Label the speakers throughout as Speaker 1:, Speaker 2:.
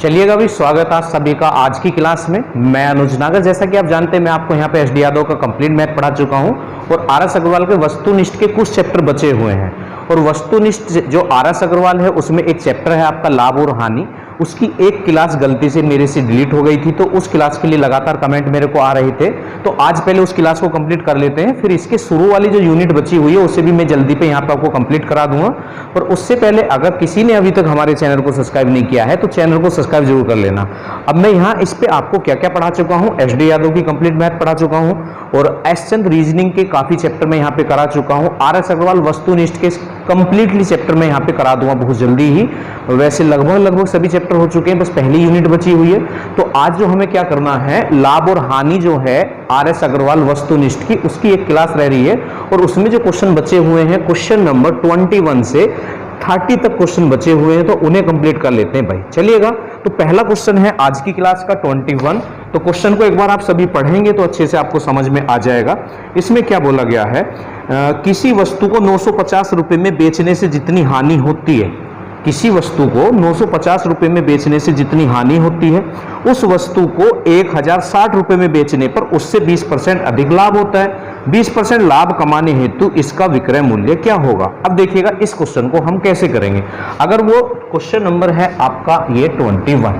Speaker 1: चलिएगा भाई, स्वागत है आप सभी का आज की क्लास में। मैं अनुज नागर। जैसा कि आप जानते हैं मैं आपको यहाँ पे एस डी यादव का कंप्लीट मैथ पढ़ा चुका हूँ और आर एस अग्रवाल के वस्तुनिष्ठ के कुछ चैप्टर बचे हुए हैं। और वस्तुनिष्ठ जो आर एस अग्रवाल है उसमें एक चैप्टर है आपका लाभ और हानि, उसकी एक क्लास गलती से मेरे से डिलीट हो गई थी, तो उस क्लास के लिए लगातार कमेंट मेरे को आ रहे थे। तो आज पहले उस क्लास को कंप्लीट कर लेते हैं, फिर इसके शुरू वाली जो यूनिट बची हुई है उसे भी मैं जल्दी पे यहाँ पे आपको कंप्लीट करा दूंगा। और उससे पहले अगर किसी ने अभी तक हमारे चैनल को सब्सक्राइब नहीं किया है तो चैनल को सब्सक्राइब जरूर कर लेना। अब मैं यहाँ इस पे आपको क्या क्या पढ़ा चुका हूँ, एस डी यादव की कंप्लीट मैथ पढ़ा चुका हूँ और एस चंद रीजनिंग के काफी चैप्टर में यहाँ पे करा चुका हूँ। आर एस अग्रवाल वस्तुनिष्ठ के कंप्लीटली चैप्टर में यहाँ पे करा दूंगा बहुत जल्दी ही। वैसे लगभग सभी चैप्टर हो चुके हैं, बस पहली यूनिट बची हुई है। तो आज जो हमें क्या करना है, लाभ और हानि जो है आर एस अग्रवाल वस्तुनिष्ठ की, उसकी एक क्लास रह रही है और उसमें जो क्वेश्चन बचे हुए हैं, क्वेश्चन नंबर 21 से 30 तक क्वेश्चन बचे हुए हैं, तो उन्हें कंप्लीट कर लेते हैं भाई। चलिएगा, तो पहला क्वेश्चन है आज की क्लास का 21। तो क्वेश्चन को एक बार आप सभी पढ़ेंगे तो अच्छे से आपको समझ में आ जाएगा। इसमें क्या बोला गया है, किसी वस्तु को 950 रुपए में बेचने से जितनी हानि होती है, किसी वस्तु को 950 रुपए में बेचने से जितनी हानि होती है, उस वस्तु को 1060 रुपए में बेचने पर उससे 20% अधिक लाभ होता है। 20% लाभ कमाने हेतु इसका विक्रय मूल्य क्या होगा। अब देखिएगा इस क्वेश्चन को हम कैसे करेंगे। अगर वो क्वेश्चन नंबर है आपका ये 21,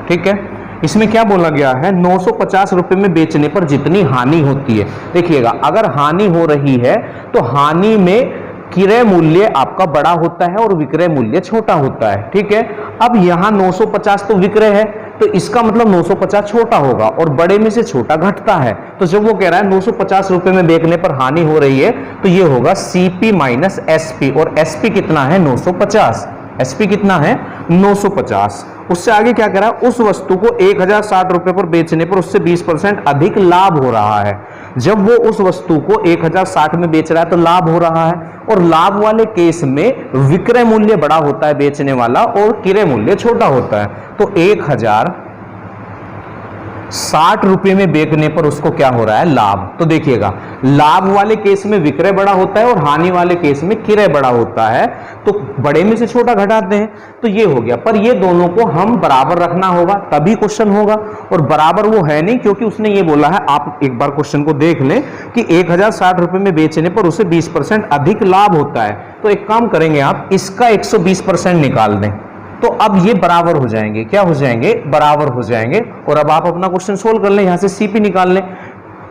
Speaker 1: ठीक है, इसमें क्या बोला गया है, 950 रुपए में बेचने पर जितनी हानि होती है। देखिएगा, अगर हानि हो रही है तो हानि में क्रय मूल्य आपका बड़ा होता है और विक्रय मूल्य छोटा होता है, ठीक है। अब यहां 950 तो विक्रय है, तो इसका मतलब 950 छोटा होगा और बड़े में से छोटा घटता है। तो जब वो कह रहा है 950 रुपए में बेचने पर हानि हो रही है तो ये होगा सीपी माइनस एसपी, और एसपी कितना है 950, एसपी कितना है 950। उससे आगे क्या कह रहा है, उस वस्तु को 1060 रुपए पर बेचने पर उससे 20% अधिक लाभ हो रहा है। जब वो उस वस्तु को 1060 में बेच रहा है तो लाभ हो रहा है, और लाभ वाले केस में विक्रय मूल्य बड़ा होता है बेचने वाला और क्रय मूल्य छोटा होता है। तो 1060 रुपए में बेचने पर उसको क्या हो रहा है, लाभ। तो देखिएगा, लाभ वाले केस में विक्रय बड़ा होता है और हानि वाले केस में क्रय बड़ा होता है, तो बड़े में से छोटा घटाते हैं, तो ये हो गया। पर ये दोनों को हम बराबर रखना होगा तभी क्वेश्चन होगा, और बराबर वो है नहीं क्योंकि उसने ये बोला है, आप एक बार क्वेश्चन को देख लें कि 1060 रुपए में बेचने पर उसे 20% अधिक लाभ होता है। तो एक काम करेंगे, आप इसका 120% निकाल दें तो अब ये बराबर हो जाएंगे। क्या हो जाएंगे, बराबर हो जाएंगे। और अब आप अपना क्वेश्चन सोल्व कर लें, यहां से सीपी निकाल लें,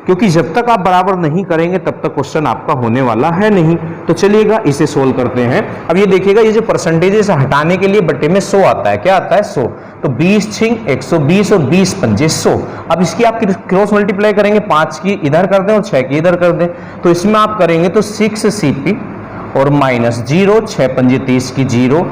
Speaker 1: क्योंकि जब तक आप बराबर नहीं करेंगे तब तक क्वेश्चन आपका होने वाला है नहीं। तो चलिएगा इसे सोल्व करते हैं। अब ये देखिएगा, ये जो परसेंटेजेस हटाने के लिए बट्टे में 100 आता है, क्या आता है 100, तो 20 छिंग 120 और 20 पंजे 100। अब इसकी आप क्रॉस मल्टीप्लाई करेंगे, 5 की इधर कर दें और 6 की इधर कर दें, तो इसमें आप करेंगे तो 6 सीपी और माइनस 0, 6 पंजे 30 की 0,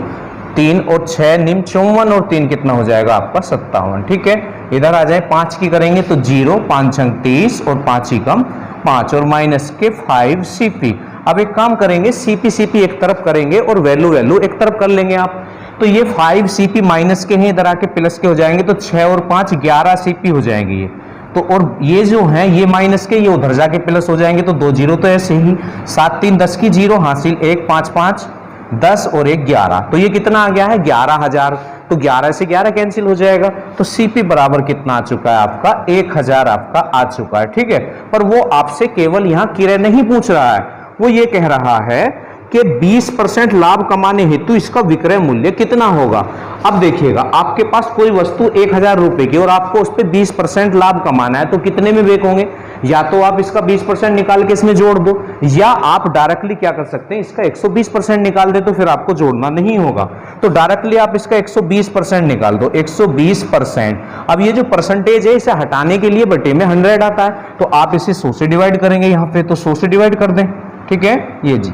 Speaker 1: 3 और 6 निम 54 और 3 कितना हो जाएगा आपका 57, ठीक है। इधर आ जाए, 5 की करेंगे तो 0, 5 छंग 30 और 5 ही कम 5 और माइनस के 5 सीपी। अब एक काम करेंगे, सीपी सीपी एक तरफ करेंगे और वैल्यू वैल्यू एक तरफ कर लेंगे आप। तो ये 5 सीपी माइनस के हैं, इधर आके प्लस के हो जाएंगे, तो 6 और 5 11 सीपी हो जाएंगे ये। तो और ये जो है ये माइनस के, ये उधर जाके प्लस हो जाएंगे, तो 2 जीरो तो ऐसे ही, 7 3 10 की 0 हासिल, 1 5 5 10 और 1 11, तो ये कितना आ गया है 11,000। तो 11 से 11 कैंसिल हो जाएगा, तो सीपी बराबर कितना आ चुका है आपका 1000 आपका आ चुका है, ठीक है। पर वो आपसे केवल यहां क्रय नहीं पूछ रहा है, वो ये कह रहा है कि 20% लाभ कमाने हेतु इसका विक्रय मूल्य कितना होगा। अब देखिएगा, आपके पास कोई वस्तु 1000 रुपए की और आपको उस पर 20% लाभ कमाना है, तो कितने में बेचोगे, या तो आप इसका 20% निकाल के इसमें जोड़ दो, या आप डायरेक्टली क्या कर सकते हैं, इसका 120% निकाल दे, तो फिर आपको जोड़ना नहीं होगा। तो डायरेक्टली आप इसका 120% निकाल दो, 120%। अब ये जो परसेंटेज है इसे हटाने के लिए बटे में 100 आता है, तो आप इसे 100 से डिवाइड करेंगे यहाँ पे, तो 100 से डिवाइड कर दें, ठीक है, ये जी।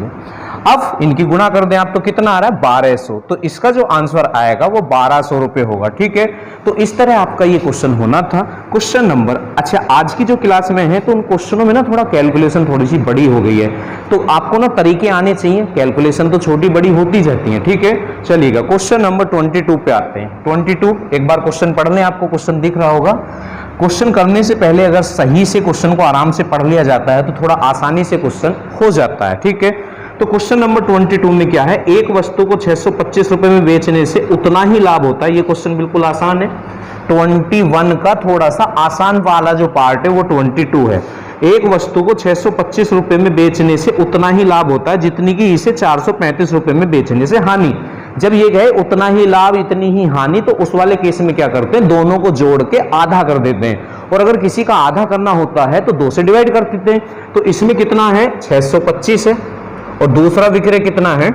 Speaker 1: अब इनकी गुणा कर दें आप, तो कितना आ रहा है 1200, तो इसका जो आंसर आएगा वो 1200 रुपए होगा, ठीक है। तो इस तरह आपका ये क्वेश्चन होना था। क्वेश्चन नंबर, अच्छा आज की जो क्लास में है तो उन क्वेश्चनों में ना थोड़ा कैलकुलेशन थोड़ी सी बड़ी हो गई है, तो आपको ना तरीके आने चाहिए, कैलकुलेशन तो छोटी बड़ी होती जाती है, ठीक है। चलिएगा क्वेश्चन नंबर 22 पे आते हैं। 22 एक बार क्वेश्चन पढ़ लें, आपको क्वेश्चन दिख रहा होगा। क्वेश्चन करने से पहले अगर सही से क्वेश्चन को आराम से पढ़ लिया जाता है तो थोड़ा आसानी से क्वेश्चन हो जाता है, ठीक है। तो क्वेश्चन नंबर 22 में क्या है, एक वस्तु को 625 रुपए में बेचने से उतना ही लाभ होता है। ये क्वेश्चन बिल्कुल आसान है। 21 का थोड़ा सा आसान वाला जो पार्ट है वो 22 है। एक वस्तु को 625 रुपए में बेचने से उतना ही लाभ होता है जितनी की इसे 435 रुपए में बेचने से हानि। जब ये गए उतना ही लाभ इतनी ही हानि, तो उस वाले केस में क्या करते हैं, दोनों को जोड़ के आधा कर देते हैं। और अगर किसी का आधा करना होता है तो 2 से डिवाइड कर देते हैं। तो इसमें कितना है, 625 है, और दूसरा विक्रय कितना है,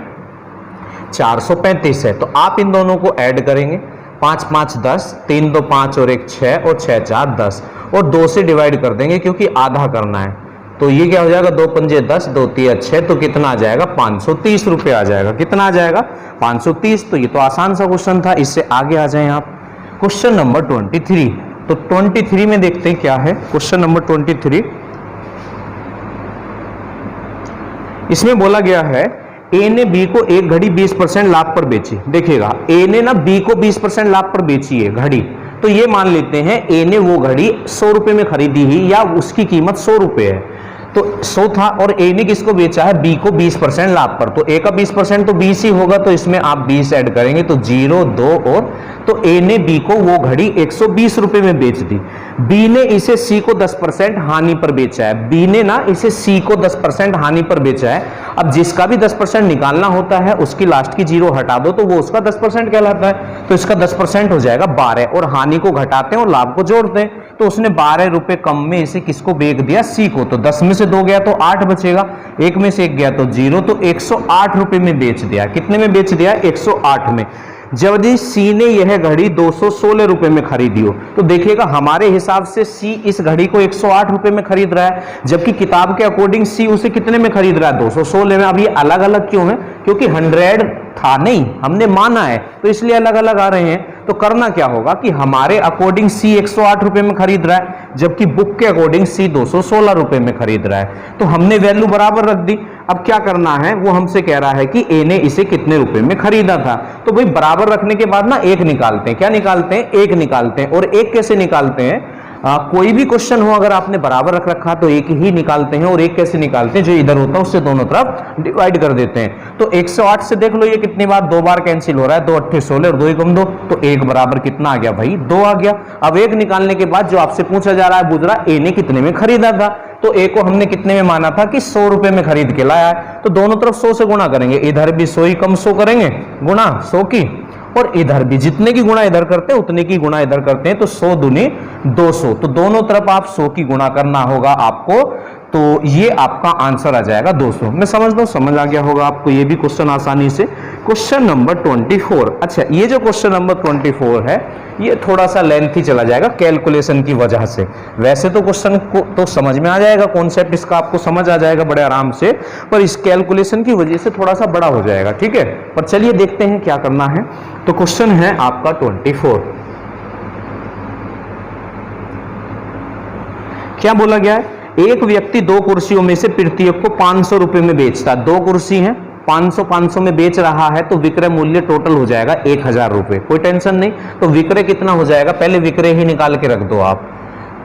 Speaker 1: 435 है। तो आप इन दोनों को ऐड करेंगे, 5 5 10, 3 2 5 और 1 6 और 6 4 10, और 2 से डिवाइड कर देंगे क्योंकि आधा करना है। तो ये क्या हो जाएगा, 2 पंजे 10, 2 3 6, तो कितना आ जाएगा, 530 रुपये आ जाएगा। कितना आ जाएगा, 530। तो ये तो आसान सा क्वेश्चन था। इससे आगे आ जाएं आप क्वेश्चन नंबर 23। तो 23 में देखते हैं क्या है क्वेश्चन नंबर 23। इसमें बोला गया है ए ने बी को एक घड़ी 20% लाभ पर बेची। देखिएगा, ए ने ना बी को 20% लाभ पर बेची है घड़ी। तो ये मान लेते हैं ए ने वो घड़ी 100 रुपए में खरीदी ही, या उसकी कीमत 100 रुपए है। तो 100 था और ए ने किसको बेचा है, बी को 20% लाभ पर। तो ए का 20% तो 20 ही होगा, तो इसमें आप 20 ऐड करेंगे तो 0 2 और, तो ए ने बी को वो घड़ी 120 रुपए में बेच दी। बी ने इसे सी को 10% हानि पर बेचा है। बी ने ना इसे सी को 10% हानि पर बेचा है। अब जिसका भी 10% निकालना होता है उसकी लास्ट की 0 हटा दो तो वो उसका 10% कहलाता है। तो इसका 10% हो जाएगा 12, और हानि को घटाते हैं और लाभ को जोड़ते हैं। तो उसने 12 रुपए कम में इसे किसको बेच दिया, सी को। तो 10 में से 2 गया तो 8 बचेगा, 1 में से 1 गया तो 0, तो 108 रुपए में बेच दिया। कितने में बेच दिया, 108 में। जब सी ने यह घड़ी 216 रुपए में खरीदी हो, तो देखिएगा हमारे हिसाब से सी इस घड़ी को 108 रुपए में खरीद रहा है, जबकि किताब के अकॉर्डिंग सी उसे कितने में खरीद रहा है, 216 में। अब ये अलग अलग क्यों है, क्योंकि 100 था नहीं, हमने माना है, तो इसलिए अलग अलग आ रहे हैं। तो करना क्या होगा कि हमारे अकॉर्डिंग सी 108 रुपए में खरीद रहा है, जबकि बुक के अकॉर्डिंग सी 216 रुपए में खरीद रहा है। तो हमने वैल्यू बराबर रख दी। अब क्या करना है, वो हमसे कह रहा है कि ए ने इसे कितने रुपए में खरीदा था। तो भाई बराबर रखने के बाद ना एक निकालते हैं। क्या निकालते हैं, एक निकालते हैं। और एक कैसे निकालते हैं, कोई भी क्वेश्चन हो अगर आपने बराबर रख रखा तो एक ही निकालते हैं। और एक कैसे निकालते हैं, जो इधर होता है उससे दोनों तरफ डिवाइड कर देते हैं। तो 108 से देख लो ये कितनी बार, 2 बार कैंसिल हो रहा है, 2 8 16 और 2 1 2, तो 1 बराबर कितना आ गया भाई, 2 आ गया। अब एक निकालने के बाद जो आपसे पूछा जा रहा है, पूछ रहा ए ने कितने में खरीदा था, तो ए को हमने कितने में माना था कि 100 रुपए में खरीद के लाया है। तो दोनों तरफ 100 से गुणा करेंगे, इधर भी 100 ही कम 100 करेंगे गुणा 100 की, और इधर भी जितने की गुणा इधर करते हैं उतने की गुणा इधर करते हैं। तो 100 दूनी 200, तो दोनों तरफ आप 100 की गुणा करना होगा आपको। तो ये आपका आंसर आ जाएगा 200। मैं समझ लो समझ आ गया होगा आपको ये भी क्वेश्चन आसानी से। Question number 24। अच्छा, ये जो क्वेश्चन नंबर 24 है ये थोड़ा सा लेंथी चला जाएगा कैलकुलेशन की वजह से। वैसे तो क्वेश्चन को तो समझ में आ जाएगा, कॉन्सेप्ट इसका आपको समझ आ जाएगा बड़े आराम से, पर इस कैलकुलेशन की वजह से थोड़ा सा बड़ा हो जाएगा, ठीक है। पर चलिए देखते हैं क्या करना है। तो क्वेश्चन है आपका 24। क्या बोला गया है, एक व्यक्ति 2 कुर्सियों में से प्रत्येक को 500 रुपए में बेचता है। 2 कुर्सी हैं, 500 में बेच रहा है, तो विक्रय मूल्य टोटल हो जाएगा 1000 रुपए। कोई टेंशन नहीं। तो विक्रय कितना हो जाएगा, पहले विक्रय ही निकाल के रख दो आप।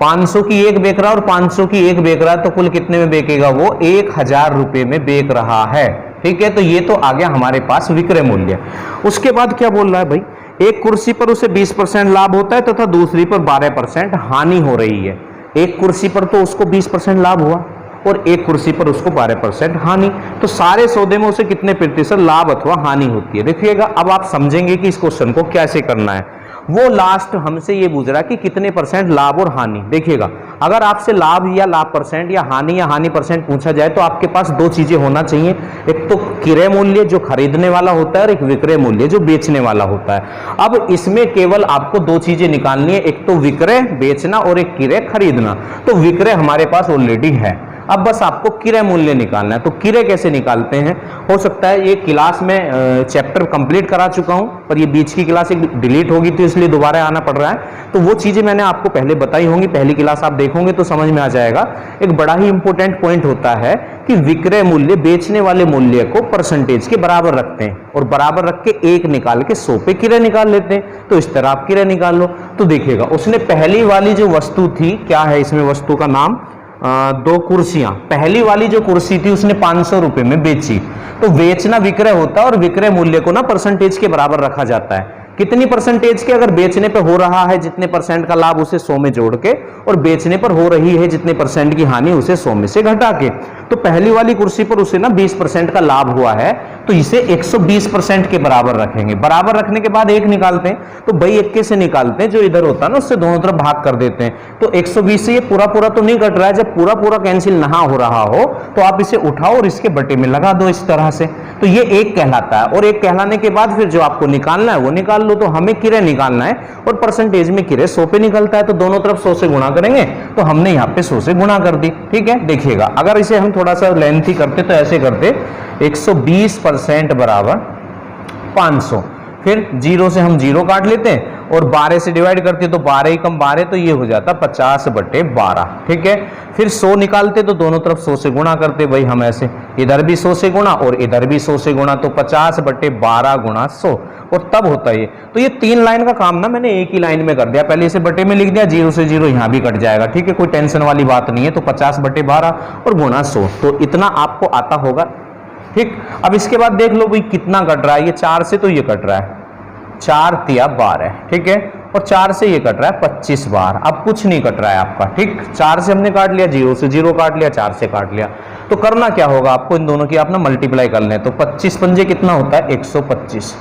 Speaker 1: 500 की एक बेच रहा है और 500 की एक बेच रहा है, तो कुल कितने में बेचेगा वो, 1000 रुपए में बेच रहा है, ठीक है। तो ये तो आ गया हमारे पास विक्रय मूल्य। उसके बाद क्या बोल रहा है भाई, एक कुर्सी पर उसे 20% लाभ होता है तथा दूसरी पर 12% हानि हो रही है। एक कुर्सी पर तो उसको 20% लाभ हुआ और एक कुर्सी पर उसको 12% हानि। तो सारे सौदे में उसे कितने प्रतिशत लाभ अथवा हानि होती है। देखिएगा अब आप समझेंगे कि इस क्वेश्चन को कैसे करना है। वो लास्ट हमसे ये पूछ रहा है कि कितने % लाभ और हानि। देखिएगा अगर आपसे लाभ या लाभ परसेंट या हानि परसेंट पूछा जाए तो आपके पास 2 चीजें होना चाहिए। एक तो क्रय मूल्य जो खरीदने वाला होता है और एक विक्रय मूल्य जो बेचने वाला होता है। अब इसमें केवल आपको 2 चीजें निकालनी है, एक तो विक्रय बेचना और एक क्रय खरीदना। तो विक्रय हमारे पास ऑलरेडी है, अब बस आपको क्रय मूल्य निकालना है। तो क्रय कैसे निकालते हैं, हो सकता है ये क्लास में चैप्टर कंप्लीट करा चुका हूं, पर ये बीच की क्लास एक डिलीट होगी तो इसलिए दोबारा आना पड़ रहा है। तो वो चीजें मैंने आपको पहले बताई होंगी, पहली क्लास आप देखोगे तो समझ में आ जाएगा। एक बड़ा ही इंपॉर्टेंट पॉइंट होता है कि विक्रय मूल्य बेचने वाले मूल्य को परसेंटेज के बराबर रखते हैं और बराबर रख के 1 निकाल के 100 पे क्रय निकाल लेते हैं। तो इस तरह आप क्रय निकाल लो। तो देखिएगा उसने पहली वाली जो वस्तु थी, क्या है इसमें वस्तु का नाम, दो कुर्सियां, पहली वाली जो कुर्सी थी उसने 500 रुपए में बेची, तो बेचना विक्रय होता है और विक्रय मूल्य को ना परसेंटेज के बराबर रखा जाता है। कितनी परसेंटेज के? अगर बेचने पे हो रहा है जितने परसेंट का लाभ उसे 100 में जोड़ के, और बेचने पर हो रही है जितने परसेंट की हानि उसे 100 में से घटा के। तो पहली वाली कुर्सी पर उसे ना 20% का लाभ हुआ है, तो इसे 120% के बराबर रखेंगे। बराबर रखने के बाद एक निकालते हैं, तो भाई इक्के से निकालते हैं, जो इधर होता है ना उससे दोनों तरफ भाग कर देते हैं। तो 120 से ये पूरा पूरा तो नहीं कट रहा है, जब पूरा पूरा कैंसिल ना हो रहा हो तो आप इसे उठाओ और इसके बटे में लगा दो इस तरह से। तो ये एक कहलाता है, और एक कहलाने के बाद फिर जो आपको निकालना है वो निकाल लो। तो हमें किरे निकालना है और परसेंटेज में किरे 100 पे निकलता है, तो दोनों तरफ 100 से गुणा करेंगे, तो हमने यहाँ पे 100 से गुणा कर दी। ठीक है, देखिएगा अगर इसे हम थोड़ा सा लेंथी करते तो ऐसे करते 120% बराबर 500, फिर 0 से हम 0 काट लेते हैं और 12 से डिवाइड करते तो 12 ही कम 12, तो ये हो जाता 50/12। ठीक है, फिर 100 निकालते तो दोनों तरफ 100 से गुणा करते, भाई हम ऐसे इधर भी 100 से गुणा और इधर भी 100 से गुणा, तो 50/12 गुणा 100, और तब होता है ये। तो ये 3 लाइन का काम ना मैंने एक ही लाइन में कर दिया, पहले इसे बटे में लिख दिया, 0 से 0 यहां भी कट जाएगा। ठीक है, कोई टेंशन वाली बात नहीं है। तो 50/12 और गुणा 100, तो इतना आपको आता होगा। ठीक, अब इसके बाद देख लो भाई कितना कट रहा है, ये 4 से तो ये कट रहा है 4 तिया 12, ठीक है, और 4 से ये कट रहा है 25 बार। अब कुछ नहीं कट रहा है आपका। ठीक, 4 से हमने काट लिया, 0 से 0 काट लिया, 4 से काट लिया। तो करना क्या होगा आपको, इन दोनों की आप ना मल्टीप्लाई कर लें, तो 25 पंजे कितना होता है 125,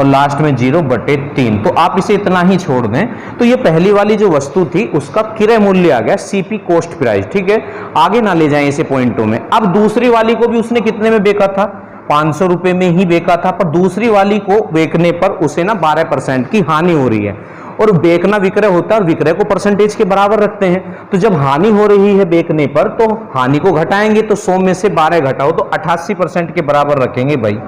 Speaker 1: और लास्ट में 0/3। तो आप इसे इतना ही छोड़ दें, तो ये पहली वाली जो वस्तु थी उसका क्रय मूल्य आ गया सीपी कॉस्ट प्राइस। ठीक है, आगे ना ले जाएं इसे पॉइंटों में। अब दूसरी वाली को भी उसने कितने में बेचा था, 500 रुपए में ही बेचा था, पर दूसरी वाली को बेचने पर उसे ना 12% की हानि हो रही है, और बेचना विक्रय होता है और विक्रय को परसेंटेज के बराबर रखते हैं। तो जब हानि हो रही है बेचने पर, तो हानि को घटाएंगे, तो 100 में से 12 घटाओ तो 88% के बराबर रखेंगे भाई।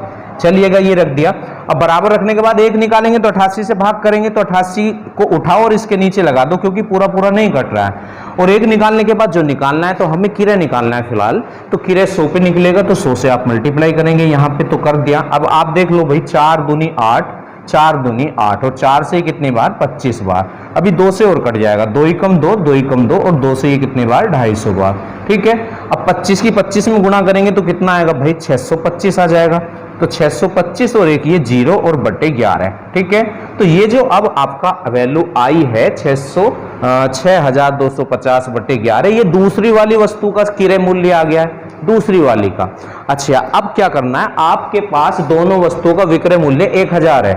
Speaker 1: चलिएगा, ये रख दिया। अब बराबर रखने के बाद एक निकालेंगे तो 88 से भाग करेंगे, तो 88 को उठाओ और इसके नीचे लगा दो, क्योंकि पूरा पूरा नहीं घट रहा है। और एक निकालने के बाद जो निकालना है, तो हमें किरे निकालना है फिलहाल, तो किरे 100 पे निकलेगा, तो 100 से आप मल्टीप्लाई करेंगे यहाँ पे, तो कर दिया। अब आप देख लो भाई, 4 दूनी 8, 4 दूनी 8, और 4 से कितनी बार 25 बार। अभी 2 से और कट जाएगा, 2 ही कम 2, 2 ही कम 2, और 2 से ये कितनी बार 250 बार। ठीक है, अब 25 की 25 में गुणा करेंगे तो कितना आएगा भाई 625 आ जाएगा। तो 625 और एक ये 0 और बटे 11। ठीक है, तो ये जो अब आपका वैल्यू आई है 6250/11, ये दूसरी वाली वस्तु का क्रय मूल्य आ गया है, दूसरी वाली का। अच्छा, अब क्या करना है, आपके पास दोनों वस्तुओं का विक्रय मूल्य 1000 है,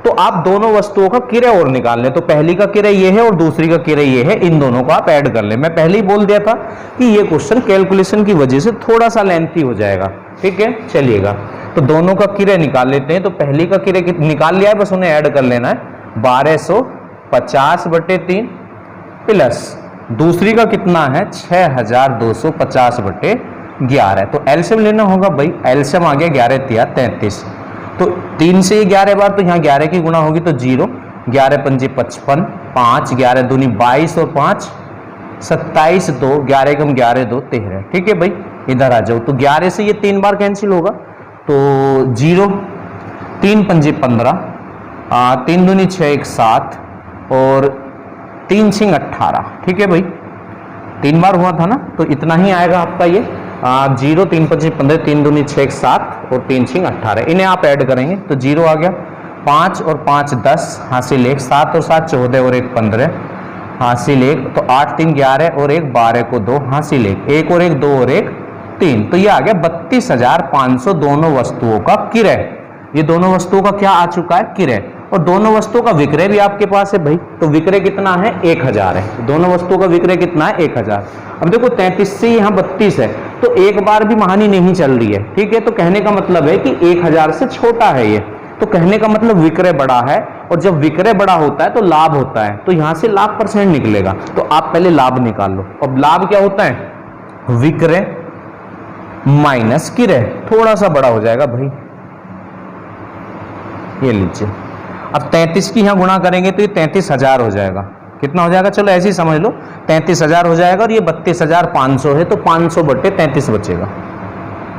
Speaker 1: तो आप दोनों वस्तुओं का किराया और निकाल लें। तो पहली का किराया ये है और दूसरी का किराया ये है, इन दोनों को आप ऐड कर लें। मैं पहले ही बोल दिया था कि ये क्वेश्चन कैलकुलेशन की वजह से थोड़ा सा लेंथी हो जाएगा। ठीक है, चलिएगा, तो दोनों का किराया निकाल लेते हैं। तो पहली का किराया निकाल लिया है, बस उन्हें ऐड कर लेना है, 1250/3 प्लस दूसरी का कितना है 6250/11। तो एलसीएम लेना होगा भाई, एलसीएम आ गया 11 तिया 33, तो 3 से 11 बार, तो यहाँ 11 की गुणा होगी तो 0, 11 पंजे 55, 5, 11 दूनी 22 और 5 27, 2, 11 कम 11 2 13। ठीक है भाई, इधर आ जाओ, तो 11 से ये 3 बार कैंसिल होगा, तो 0, 3 पंजे 15, 3 दूनी 6 1 7, और 3 6 18। ठीक है भाई, 3 बार हुआ था ना, तो इतना ही आएगा आपका ये 0, 3 5 15, 3 दूनी 6 1 7 और 3 6 18। इन्हें आप ऐड करेंगे तो 0 आ गया, 5 और 5 10 हासिल 1, 7 और 7 14 और 1 15 हासिल 1, तो 8 3 11 और 1 12 को 2 हासिल 1 और 1 2 और 1 3। तो ये आ गया 32,500 दोनों वस्तुओं का किराया। ये दोनों वस्तुओं का क्या आ चुका है, किराया। और दोनों वस्तुओं का विक्रय भी आपके पास है भाई, तो विक्रय कितना है 1000 है। दोनों वस्तुओं का विक्रय कितना है 1000। अब देखो 33 से यहाँ 32 है, तो एक बार भी हानि नहीं चल रही है। ठीक है, तो कहने का मतलब है कि 1000 से छोटा है ये, तो कहने का मतलब विक्रय बड़ा है, और जब विक्रय बड़ा होता है तो लाभ होता है, तो यहां से लाभ % निकलेगा। तो आप पहले लाभ निकाल लो। अब लाभ क्या होता है, विक्रय माइनस किराया, थोड़ा सा बड़ा हो जाएगा भाई, ये लीजिए। अब 33 की यहां गुणा करेंगे तो ये 33,000 हो जाएगा। कितना हो जाएगा, चलो ऐसे ही समझ लो, 33,000 हो जाएगा, और ये 32,500 है, तो 500/33 बचेगा,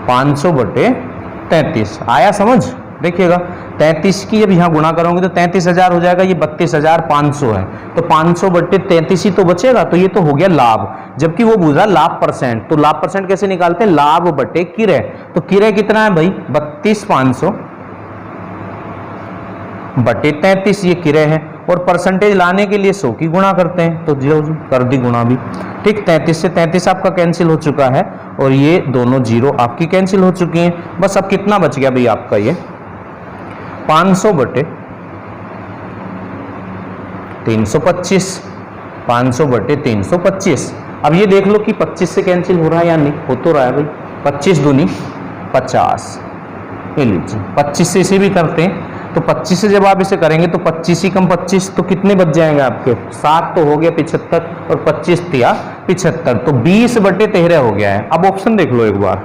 Speaker 1: 500/33 आया समझ। देखिएगा 33 की जब यहाँ गुणा करोगे तो 33,000 हो जाएगा, ये 32,500 है, तो 500/33 ही तो बचेगा, तो ये तो हो गया लाभ। जबकि वो पूछ रहा लाभ परसेंट। तो लाभ परसेंट कैसे निकालते हैं, लाभ बटे किरय। तो किरय कितना है भाई 32,500 बटे 33, ये किरय है। और परसेंटेज लाने के लिए 100 की गुणा करते हैं, तो जीरो कर दी गुणा भी। ठीक, 33 से 33 आपका कैंसिल हो चुका है और ये दोनों जीरो आपकी कैंसिल हो चुकी हैं। बस अब कितना बच गया भाई आपका, ये 500 बटे 325, 500 बटे 325। अब ये देख लो कि 25 से कैंसिल हो रहा है या नहीं, हो तो रहा है भाई। 25 दूनी 50, ये लीजिए 25 से इसे भी करते हैं, तो 25 से जब आप इसे करेंगे तो 25 ही कम 25 तो कितने बच जाएंगे आपके, 7 तो हो गया 75 और 25 तिया 75, तो 20 बटे 13 हो गया है। अब ऑप्शन देख लो एक बार,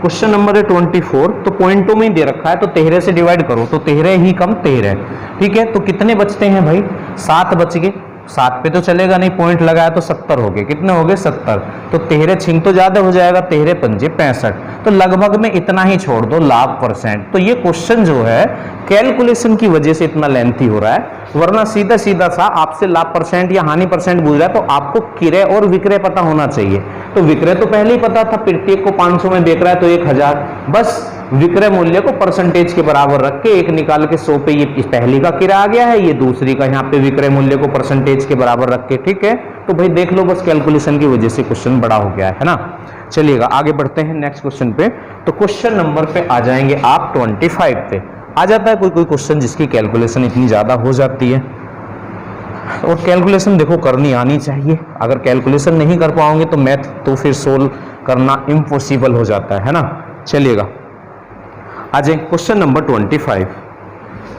Speaker 1: क्वेश्चन नंबर है 24, तो पॉइंटों में ही दे रखा है, तो 13 से डिवाइड करो तो 13 ही कम 13। ठीक है, तो कितने बचते हैं भाई, 7 बच गए। 7 पे तो चलेगा नहीं, पॉइंट लगाया तो 70 हो गए। कितने हो गए 70, तो 13 छिंग तो ज्यादा हो जाएगा, 13 पंजे 65, तो लगभग में इतना ही छोड़ दो लाभ परसेंट। तो ये क्वेश्चन जो है कैलकुलेशन की वजह से इतना लेंथी हो रहा है, वरना सीधा सीधा सा आपसे लाभ परसेंट या हानि परसेंट पूछ रहा है तो आपको किरय और विक्रय पता होना चाहिए। तो विक्रय तो पहले ही पता था, प्रत्येक को 500 में बेच रहा है तो 1000, बस विक्रय मूल्य को परसेंटेज के बराबर रख के एक निकाल के 100 पे, ये पहली का किराया आ गया है, ये दूसरी का यहाँ पे विक्रय मूल्य को परसेंटेज के बराबर रख के। ठीक है, तो भाई देख लो, बस कैलकुलेशन की वजह से क्वेश्चन बड़ा हो गया है ना। चलिएगा आगे बढ़ते हैं नेक्स्ट क्वेश्चन पे। तो क्वेश्चन नंबर पे आ जाएंगे आप 25 पे। आ जाता है कोई कोई क्वेश्चन जिसकी कैलकुलेशन इतनी ज्यादा हो जाती है, और कैलकुलेशन देखो करनी आनी चाहिए। अगर कैलकुलेशन नहीं कर पाओगे तो मैथ तो फिर सोल्व करना इम्पॉसिबल हो जाता है ना। चलिएगा आ जाए क्वेश्चन नंबर 25।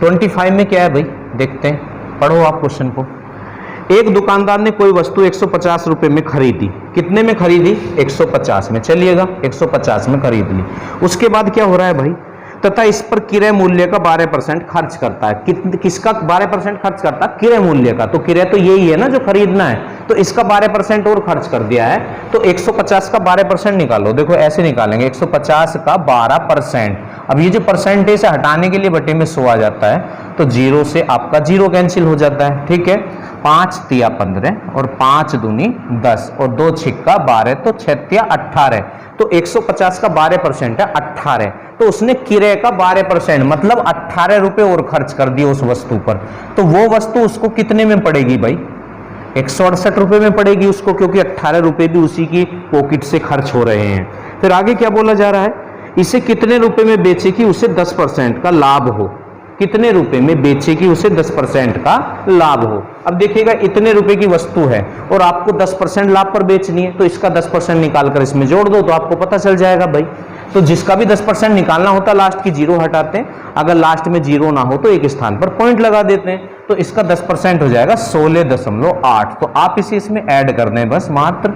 Speaker 1: 25 में क्या है भाई, देखते हैं, पढ़ो आप क्वेश्चन को। एक दुकानदार ने कोई वस्तु 150 रुपए में खरीदी। कितने में खरीदी, 150 में। चलिएगा 150 में खरीद ली। उसके बाद क्या हो रहा है भाई, तथा इस पर किरय मूल्य का 12% खर्च करता है। किसका 12% खर्च करता है, किरय मूल्य का। तो किरय तो यही है ना जो खरीदना है, तो इसका 12% और खर्च कर दिया है। तो 150 का 12% निकालो, देखो ऐसे निकालेंगे, 150 का 12%। अब ये जो परसेंटेज है हटाने के लिए बटे में 100 आ जाता है, तो 0 से आपका 0 कैंसिल हो जाता है। ठीक है, 5 तिया 15 और 5 दूनी 10 और 2 छिक्का 12, तो 6 तिया 18। तो 150 का 12% है 18, तो उसने किराए का 12% मतलब 18 रुपए और खर्च कर दिए उस वस्तु पर। तो वो वस्तु उसको कितने में पड़ेगी भाई, 168 रुपए में पड़ेगी उसको, क्योंकि 18 रुपए भी उसी की पॉकेट से खर्च हो रहे हैं। फिर आगे क्या बोला जा रहा है, इसे कितने रुपए में बेचे कि उसे 10% का लाभ हो। कितने रुपए में बेचे कि उसे 10% का लाभ हो। अब देखिएगा इतने रुपए की वस्तु है और आपको 10% लाभ पर बेचनी है, तो इसका 10% निकालकर इसमें जोड़ दो तो आपको पता चल जाएगा भाई। तो जिसका भी 10% निकालना होता है लास्ट की 0 हटाते हैं, अगर लास्ट में 0 ना हो तो एक स्थान पर पॉइंट लगा देते हैं, तो इसका 10% हो जाएगा 16.8। तो आप इसे इसमें ऐड कर दें बस मात्र,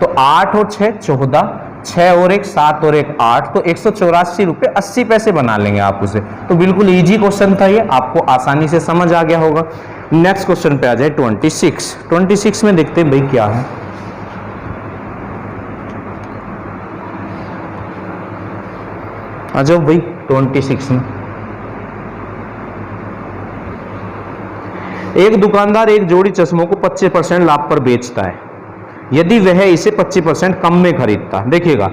Speaker 1: तो 8 और 6 14, 6 और 1 7 और 1 8, तो 184 रुपये 80 पैसे बना लेंगे आप उसे। तो बिल्कुल इजी क्वेश्चन था ये, आपको आसानी से समझ आ गया होगा। नेक्स्ट क्वेश्चन पे आ जाए 26। 26 में देखते हैं भाई क्या है। आ जाओ भाई 26 में। एक दुकानदार एक जोड़ी चश्मों को 25% लाभ पर बेचता है, यदि वह इसे 25% कम में खरीदता। देखिएगा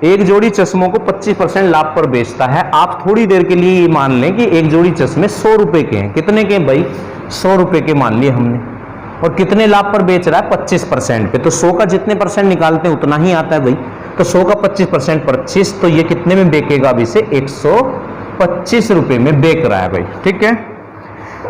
Speaker 1: एक जोड़ी चश्मों को 25% लाभ पर बेचता है। आप थोड़ी देर के लिए ये मान लें कि एक जोड़ी चश्मे 100 रुपए के हैं। कितने के भाई, 100 रुपए के मान लिए हमने, और कितने लाभ पर बेच रहा है, 25% पे। तो 100 का जितने परसेंट निकालते हैं उतना ही आता है भाई। तो 100 का 25% 25, तो ये कितने में बेचेगा अब इसे, 125 रुपए में बेच रहा है भाई। ठीक है,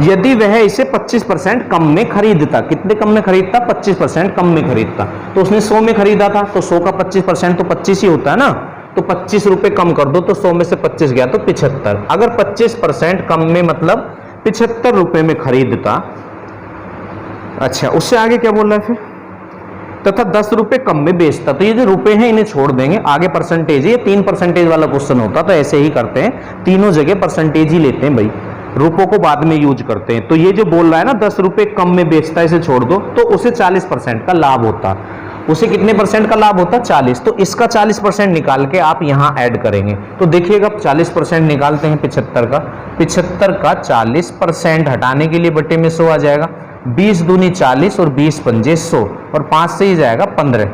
Speaker 1: यदि वह इसे 25% कम में खरीदता। कितने कम में खरीदता, 25% कम में खरीदता। तो उसने 100 में खरीदा था, तो 100 का 25% तो 25 ही होता है ना, तो 25 रुपए कम कर दो, तो 100 में से 25 गया तो 75। अगर 25% कम में मतलब 75 रुपए में खरीदता। अच्छा, उससे आगे क्या बोल रहा है फिर, तथा 10 रुपए कम में बेचता। तो ये जो रुपए हैं इन्हें छोड़ देंगे, आगे परसेंटेज, ये 3% वाला क्वेश्चन होता, तो ऐसे ही करते हैं, तीनों जगह परसेंटेज ही लेते हैं भाई, रुपयों को बाद में यूज करते हैं। तो ये जो बोल रहा है ना 10 रुपए कम में बेचता है, इसे छोड़ दो, तो उसे 40% का लाभ होता। उसे कितने परसेंट का लाभ होता, 40। तो इसका 40% निकाल के आप यहां ऐड करेंगे, तो देखिएगा 40% निकालते हैं 75 का, 75 का 40% हटाने के लिए बटे में 100 आ जाएगा। 20 दूनी 40 और 20 पंजे 100, और 5 से ही जाएगा 15,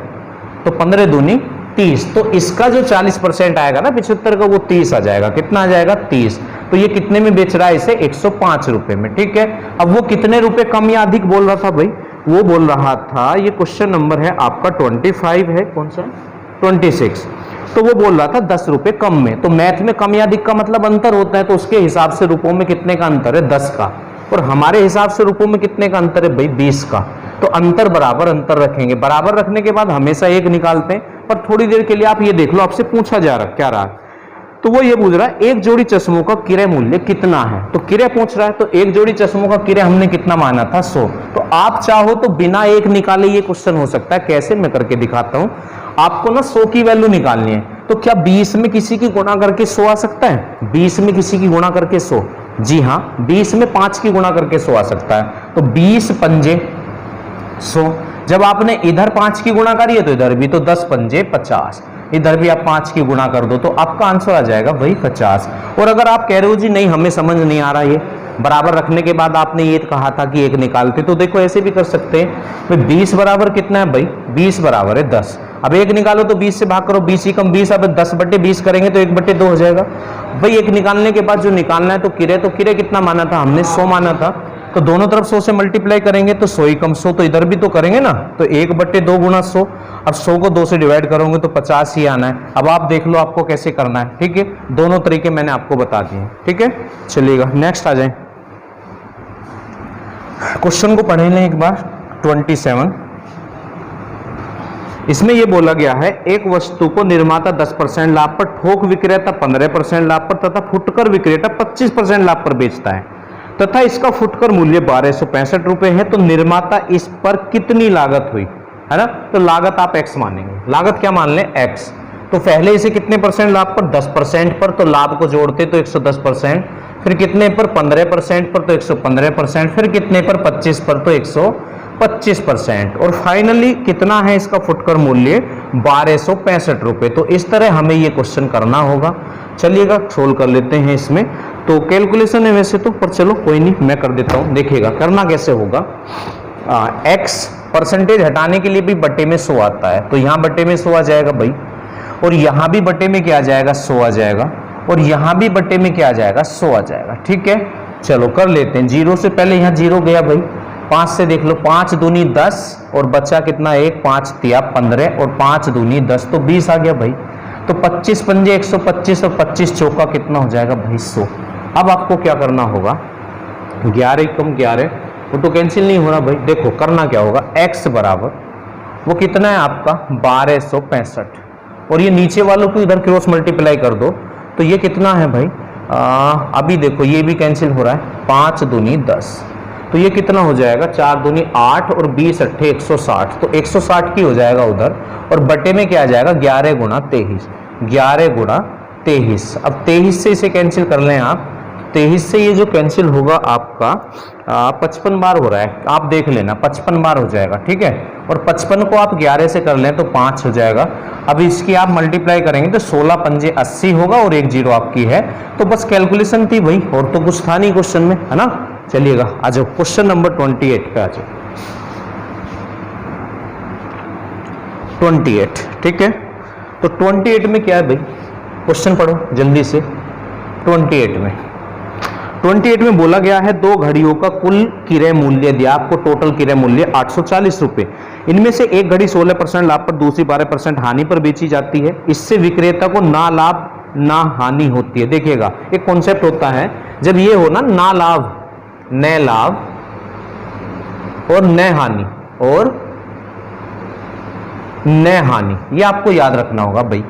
Speaker 1: तो 15 दूनी 30, तो इसका जो 40% आएगा ना 75 का, वो 30 आ जाएगा। कितना आ जाएगा? 30। तो ये कितने में बेच रहा है इसे? 105 रुपए में। ठीक है, अब वो कितने रुपए कम या अधिक बोल रहा था भाई? वो बोल रहा था, ये क्वेश्चन नंबर है आपका 25 है, कौन सा? 26। तो वो बोल रहा था 10 रुपए कम में। तो मैथ में कम या अधिक का मतलब अंतर होता है, तो उसके हिसाब से रुपयों में कितने का अंतर है? 10 का। और हमारे हिसाब से रुपयों में कितने का अंतर है भाई? 20 का। तो अंतर बराबर अंतर रखेंगे, बराबर रखने के बाद हमेशा एक निकालते हैं। पर थोड़ी देर के लिए आप ये देख लो, आपसे पूछा जा रहा क्या रहा, तो वो ये पूछ रहा है एक जोड़ी चश्मों का क्रय मूल्य कितना है। तो क्रय पूछ रहा है, तो एक जोड़ी चश्मों का क्रय हमने कितना माना था? 100। तो आप चाहो तो बिना एक निकाले ये क्वेश्चन हो सकता है। कैसे? मैं करके दिखाता हूं। आपको ना 100 की वैल्यू निकालनी है, तो क्या 20 में किसी की गुणा करके 100 आ सकता है? 20 में किसी की गुणा करके 100? जी हाँ, 20 में 5 की गुणा करके 100 आ सकता है। तो 20 पंजे 100। जब आपने इधर 5 की गुणा करी है तो इधर भी, तो 10 पंजे 50। इधर भी आप 5 की गुणा कर दो तो आपका आंसर आ जाएगा वही 50। और अगर आप कह रहे हो जी नहीं हमें समझ नहीं आ रहा, ये बराबर रखने के बाद आपने ये कहा था कि एक निकालते, तो देखो ऐसे भी कर सकते हैं भाई। 20 बराबर कितना है भाई? 20 बराबर है 10। अब एक निकालो तो 20 से भाग करो, 20 ही कम 20। अब 10/20 करेंगे तो 1/2 हो जाएगा भाई। एक निकालने के बाद जो निकालना है तो क्रय कितना माना था हमने? 100 माना था। तो दोनों तरफ 100 से मल्टीप्लाई करेंगे तो 100 ही कम 100, तो इधर भी तो करेंगे ना, तो 1/2 गुणा 100। अब 100 को 2 से डिवाइड करोगे तो 50 ही आना है। अब आप देख लो आपको कैसे करना है। ठीक है, दोनों तरीके मैंने आपको बता दिए। ठीक है, चलिएगा नेक्स्ट आ जाए। क्वेश्चन को पढ़े लें एक बार। 27 इसमें यह बोला गया है एक वस्तु को निर्माता 10% लाभ पर, थोक विक्रेता 15% लाभ पर तथा फुटकर विक्रेता 25% लाभ पर बेचता है तथा इसका फुटकर मूल्य 1265 रुपए है, तो निर्माता इस पर कितनी लागत हुई? है ना, तो लागत आप x मानेंगे। लागत क्या मान लें? x। तो पहले इसे कितने परसेंट लाभ पर? 10% पर, तो लाभ को जोड़ते तो 110%। फिर कितने पर? 15% पर, तो 115%। फिर कितने पर? 25 पर, तो 125%। और फाइनली कितना है इसका फुटकर मूल्य? 1265 रुपए। तो इस तरह हमें ये क्वेश्चन करना होगा। चलिएगा सोल्व कर लेते हैं इसमें। तो कैलकुलेशन है वैसे तो, पर चलो कोई नहीं, मैं कर देता हूं। देखिएगा करना कैसे होगा। x परसेंटेज हटाने के लिए भी बट्टे में 100 आता है, तो यहां बट्टे में 100 आ जाएगा भाई, और यहां भी बट्टे में क्या आ जाएगा? 100 आ जाएगा, और यहां भी बट्टे में क्या आ जाएगा? 100 आ जाएगा। ठीक है, चलो कर लेते हैं। 0 से पहले यहां 0 गया भाई, 5 से देख लो, 5 दूनी 10 और बचा कितना? 1, 5 तिया 15 और 5 दूनी 10, तो 20 आ गया भाई। तो 25 पंजे 125 और 25 चौका कितना हो जाएगा भाई? 100। अब आपको क्या करना होगा? 11 कम 11, वो तो कैंसिल नहीं हो रहा भाई। देखो करना क्या होगा, x बराबर वो कितना है आपका? 1265, और ये नीचे वालों को इधर क्रॉस मल्टीप्लाई कर दो तो ये कितना है भाई? अभी देखो ये भी कैंसिल हो रहा है, 5 दूनी 10, तो ये कितना हो जाएगा? 4 दूनी 8 और 20 अट्ठे 160, तो 160 की हो जाएगा उधर, और बटे में क्या आ जाएगा? 11 गुणा 23, 11 गुणा 23। अब 23 से इसे कैंसिल कर लें आप, 23 से ये जो कैंसिल होगा आपका 55 बार हो रहा है, आप देख लेना 55 बार हो जाएगा। ठीक है, और 55 को आप 11 से कर लें तो 5 हो जाएगा। अब इसकी आप मल्टीप्लाई करेंगे तो 16 पंजे 80 होगा, और 1 0 आपकी है। तो बस कैलकुलेशन थी भाई, और तो कुछ था नहीं क्वेश्चन में, है ना। चलिएगा आ जाओ क्वेश्चन नंबर 28 पे आ जाओ। 28, ठीक है। तो 28 में क्या है भाई? क्वेश्चन पढ़ो जल्दी से। 28 में बोला गया है दो घड़ियों का कुल क्रय मूल्य दिया आपको, टोटल क्रय मूल्य 840 रुपए। इनमें से एक घड़ी 16% लाभ पर, दूसरी 12% हानि पर बेची जाती है। इससे विक्रेता को ना लाभ ना हानि होती है। देखिएगा एक कॉन्सेप्ट होता है, जब ये हो ना लाभ न लाभ और न हानि और न हानि, ये आपको याद रखना होगा भाई।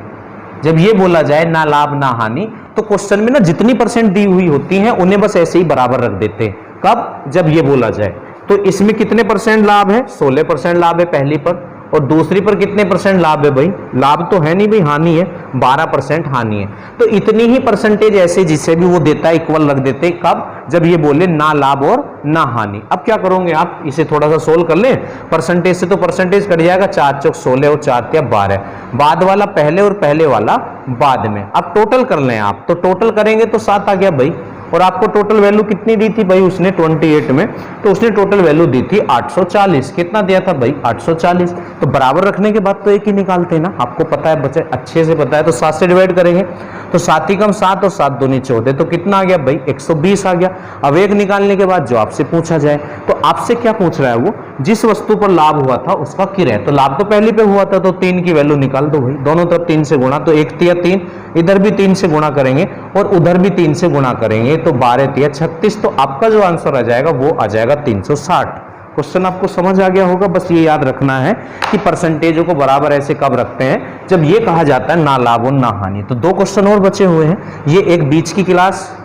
Speaker 1: जब ये बोला जाए ना लाभ ना हानि, तो क्वेश्चन में ना जितनी परसेंट दी हुई होती हैं उन्हें बस ऐसे ही बराबर रख देते हैं। कब? जब ये बोला जाए। तो इसमें कितने परसेंट लाभ है? 16% लाभ है पहली पर, और दूसरी पर कितने परसेंट लाभ है भाई? लाभ तो है नहीं भाई, हानि है, 12% हानि है। तो इतनी ही परसेंटेज ऐसे जिसे भी वो देता है इक्वल रख देते हैं। कब? जब ये बोले ना लाभ और ना हानि। अब क्या करोगे आप? इसे थोड़ा सा सोल्व कर लें। परसेंटेज से तो परसेंटेज कट जाएगा, 4 चौक 16 और 4 तिया 12, बाद वाला पहले और पहले वाला बाद में। अब टोटल कर लें आप, तो टोटल करेंगे तो 7 आ गया भाई, और आपको टोटल वैल्यू कितनी दी थी भाई उसने 28 में, तो उसने टोटल वैल्यू दी थी 840। कितना दिया था भाई 840। तो बराबर रखने के बाद तो एक ही निकालते हैं ना, आपको पता है बच्चे, अच्छे से पता है। तो 7 से डिवाइड करेंगे तो 7 ही कम 7 और 7 दूनी 14, तो कितना आ गया भाई 120 आ गया। अब एक निकालने के बाद जो आपसे पूछा जाए, तो आपसे क्या पूछ रहा है वो, जिस वस्तु पर लाभ हुआ था उसका किराया। तो लाभ तो पहले पे हुआ था, तो 3 की वैल्यू निकाल दो भाई, दोनों तरफ 3 से गुणा, तो 1 तिया 3, इधर भी 3 से गुणा करेंगे और उधर भी 3 से गुणा करेंगे, तो 12 तिया 36। तो आपका जो आंसर आ जाएगा वो आ जाएगा 360। क्वेश्चन आपको समझ आ गया होगा। बस ये याद रखना है कि परसेंटेजों को बराबर ऐसे कब रखते हैं, जब ये कहा जाता है ना लाभ और ना हानि। तो 2 क्वेश्चन और बचे हुए हैं। ये एक बीच की क्लास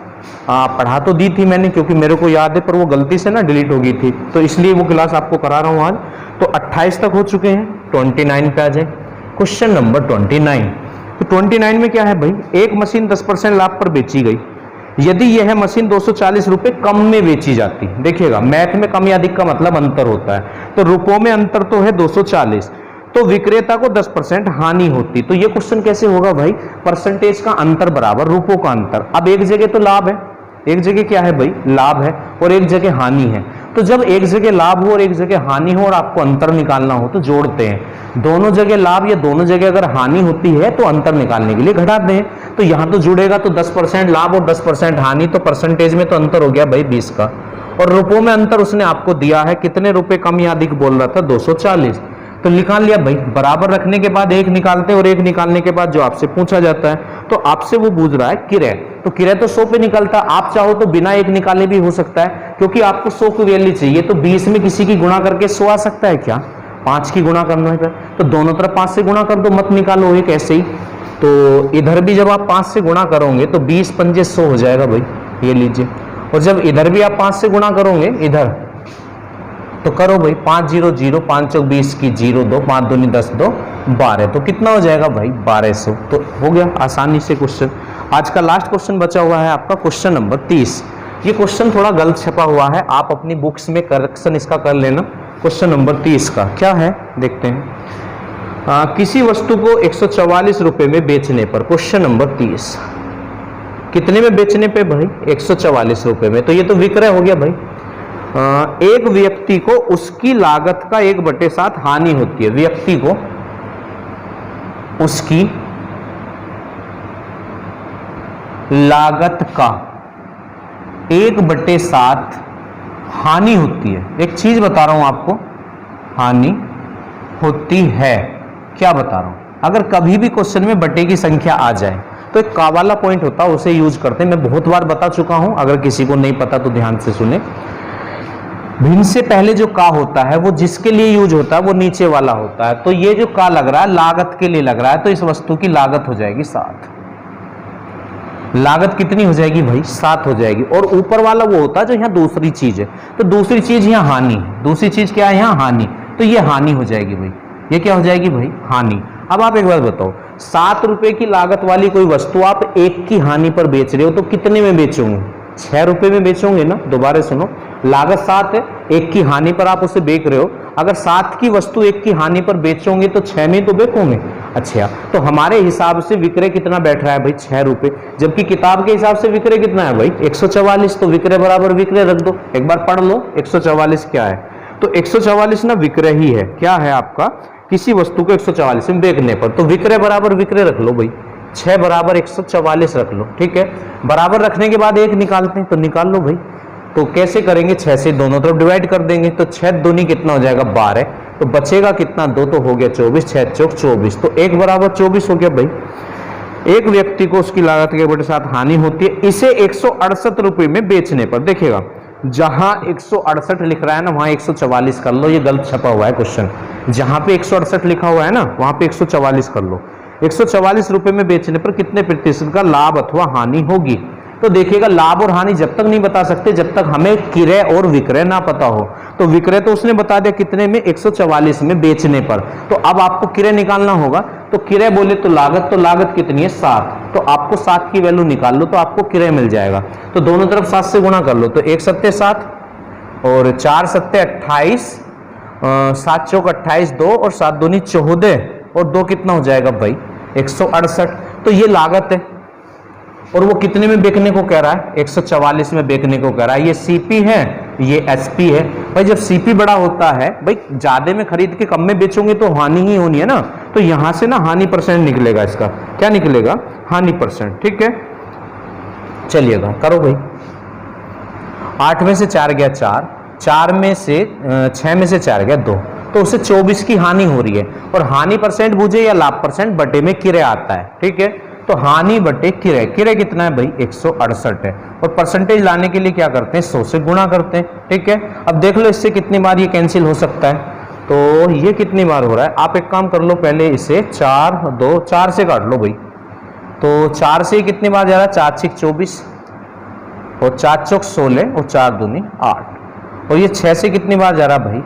Speaker 1: पढ़ा तो दी थी मैंने, क्योंकि मेरे को याद है, पर वो गलती से ना डिलीट हो गई थी, तो इसलिए वो क्लास आपको करा रहा हूं आज। तो 28 तक हो चुके हैं, 29 पे आ जाए। Question number 29। तो 29 में क्या है भाई, एक मशीन 10% लाभ पर बेची गई, यदि यह मशीन 240 रुपए कम में बेची जाती। देखिएगा, मैथ में कम या अधिक का मतलब अंतर होता है, तो रुपयों में अंतर तो है 240, तो विक्रेता को 10% हानि होती। तो ये क्वेश्चन कैसे होगा भाई, परसेंटेज का अंतर बराबर रुपयों का अंतर। अब एक जगह तो लाभ है, एक जगह क्या है भाई लाभ है, और एक जगह हानि है। तो जब एक जगह लाभ हो और एक जगह हानि हो और आपको अंतर निकालना हो तो जोड़ते हैं। दोनों जगह लाभ या दोनों जगह अगर हानि होती है तो अंतर निकालने के लिए घटाते हैं। तो यहां तो जुड़ेगा, तो 10% लाभ और 10% हानि, तो परसेंटेज में तो अंतर हो गया भाई 20 का। और रुपयों में अंतर उसने आपको दिया है, कितने रुपए कम या अधिक बोल रहा था, 240। तो निकाल लिया भाई। बराबर रखने के बाद एक निकालते हैं और एक निकालने के बाद जो आपसे पूछा जाता है, तो आपसे वो पूछ रहा है किराया। तो किराया तो 100 पे निकलता, आप चाहो तो बिना एक निकाले भी हो सकता है, क्योंकि आपको 100 की वैल्यू चाहिए। तो 20 में किसी की गुणा करके 100 आ सकता है क्या, 5 की गुणा करना है, तो दोनों तरफ 5 से गुणा कर दो, मत निकालो एक ऐसे ही। तो इधर भी जब आप 5 से गुणा करोगे तो 20 पंजे 100 हो जाएगा भाई, ये लीजिए। और जब इधर भी आप 5 से गुणा करोगे इधर, तो करो भाई, 5 0 0, 5 चौक 20 की 0 2, 5 दूनी 10 2 12, तो कितना हो जाएगा भाई 1200। तो हो गया आसानी से क्वेश्चन। आज का लास्ट क्वेश्चन बचा हुआ है आपका क्वेश्चन नंबर 30। ये क्वेश्चन थोड़ा गलत छपा हुआ है, आप अपनी बुक्स में करेक्शन इसका कर लेना। क्वेश्चन नंबर 30 का क्या है देखते हैं। किसी वस्तु को 144 रुपए में बेचने पर, क्वेश्चन नंबर 30, कितने में बेचने पे भाई 144 रुपए में, तो ये तो विक्रय हो गया भाई। एक व्यक्ति को उसकी लागत का 1/7 हानि होती है, व्यक्ति को उसकी लागत का 1/7 हानि होती है। एक चीज बता रहा हूं आपको, हानि होती है, क्या बता रहा हूं। अगर कभी भी क्वेश्चन में बटे की संख्या आ जाए तो एक का वाला पॉइंट होता है, उसे यूज करते हैं। मैं बहुत बार बता चुका हूं, अगर किसी को नहीं पता तो ध्यान से सुने। भिन्न से पहले जो का होता है वो जिसके लिए यूज होता है वो नीचे वाला होता है। तो ये जो का लग रहा है लागत के लिए लग रहा है, तो इस वस्तु की लागत हो जाएगी 7। लागत कितनी हो जाएगी भाई 7 हो जाएगी। और ऊपर वाला वो होता है जो यहाँ दूसरी चीज है, तो दूसरी चीज यहाँ हानि है। दूसरी चीज क्या है यहाँ हानि, तो ये हानि हो जाएगी भाई, ये क्या हो जाएगी भाई हानि। अब आप एक बात बताओ, 7 रुपए की लागत वाली कोई वस्तु आप 1 की हानि पर बेच रहे हो, तो कितने में बेचोगे, 6 रुपए में बेचोगे ना। दोबारा सुनो, लागत 7 है, 1 की हानि पर आप उसे बेच रहे हो। अगर 7 की वस्तु 1 की हानि पर बेचोगे तो 6 में तो बेचोगे। अच्छा, तो हमारे हिसाब से विक्रय कितना बैठ रहा है भाई 6 रुपए, जबकि किताब के हिसाब से विक्रय कितना है भाई 144। तो विक्रय बराबर विक्रय रख दो, एक बार पढ़ लो 144 क्या है। तो 144 ना विक्रय ही है, क्या है आपका, किसी वस्तु को 144 में बेचने पर, तो विक्रय बराबर विक्रय रख लो भाई, 6 बराबर 144 रख लो। ठीक है, बराबर रखने के बाद एक निकालते हैं, तो निकाल लो भाई। तो कैसे करेंगे, 6 से दोनों तरफ डिवाइड कर देंगे, तो 6 दूनी कितना हो जाएगा 12, तो बचेगा कितना 2, तो हो गया 24, 6 चौक 24, तो 1 बराबर 24 हो गया भाई। एक व्यक्ति को उसकी लागत के 1/7 हानि होती है, इसे 168 रुपए में बेचने पर। देखिएगा, जहां 168 लिख रहा है ना वहां 144 कर लो, ये गलत छपा हुआ है क्वेश्चन। जहां पे 168 लिखा हुआ है ना वहां पे 144 कर लो। 144 रुपए में बेचने पर कितने प्रतिशत का लाभ अथवा हानि होगी। तो देखिएगा, लाभ और हानि जब तक नहीं बता सकते जब तक हमें क्रय और विक्रय ना पता हो। तो विक्रय तो उसने बता दिया कितने में, 144 में बेचने पर। तो अब आपको क्रय निकालना होगा, तो क्रय बोले तो लागत कितनी है 7, तो आपको 7 की वैल्यू निकाल लो तो आपको क्रय मिल जाएगा। तो दोनों तरफ 7 से गुणा कर लो, तो 1 7 7 और 4 7 28, 7 चौक 28, 2 और 7 दूनी 14 और 2 कितना हो जाएगा भाई 168। तो ये लागत है, और वो कितने में बेचने को कह रहा है, 144 में बेचने को कह रहा है। ये सीपी है, ये एसपी है। भाई जब सीपी बड़ा होता है, भाई ज्यादा में खरीद के कम में बेचोगे तो हानि ही होनी है ना, तो यहां से ना हानि परसेंट निकलेगा, इसका क्या निकलेगा, हानि परसेंट। ठीक है, चलिएगा करो भाई। 8 में से 4 गया 4, 4 में से 6 में से 4 गया 2, तो उससे 24 की हानि हो रही है। और हानि परसेंट बूझे या लाभ परसेंट, बटे में किराए आता है। ठीक है, तो हानि बटे किराए, किराए कितना है भाई 168 है, और परसेंटेज लाने के लिए क्या करते हैं, 100 से गुणा करते हैं। ठीक है, अब देख लो इससे कितनी बार ये कैंसिल हो सकता है, तो ये कितनी बार हो रहा है, आप एक काम कर लो, पहले इसे 4 से काट लो भाई, तो 4 से कितनी बार जा रहा है, 4 6 24, और 4 चौक 16, और 4 दूनी 8, और ये 6 से कितनी बार जा रहा है भाई,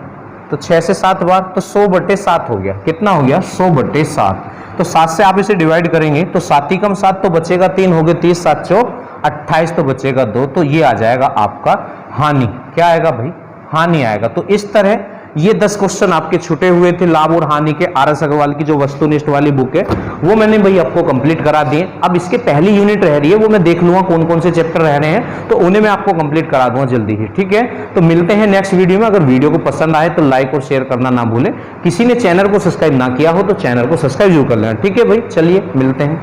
Speaker 1: तो 6 से 7 बार, तो 100 बटे 7 हो गया। कितना हो गया, 100 बटे 7। तो 7 से आप इसे डिवाइड करेंगे तो 7 ही कम 7 तो बचेगा 3, हो गए 30, 7 चौक 28, तो बचेगा 2, तो ये आ जाएगा आपका हानि। क्या आएगा भाई, हानि आएगा। तो इस तरह ये 10 क्वेश्चन आपके छुटे हुए थे लाभ और हानि के, RS अग्रवाल की जो वस्तुनिष्ठ वाली बुक है वो मैंने भाई आपको कंप्लीट करा दिए। अब इसके पहली यूनिट रह रही है, वो मैं देख लूंगा कौन कौन से चैप्टर रह रहे हैं, तो उन्हें मैं आपको कंप्लीट करा दूंगा जल्दी ही। ठीक है, तो मिलते हैं नेक्स्ट वीडियो में। अगर वीडियो को पसंद आए तो लाइक और शेयर करना ना भूलें। किसी ने चैनल को सब्सक्राइब ना किया हो तो चैनल को सब्सक्राइब जरूर कर लेना। ठीक है भाई, चलिए मिलते हैं।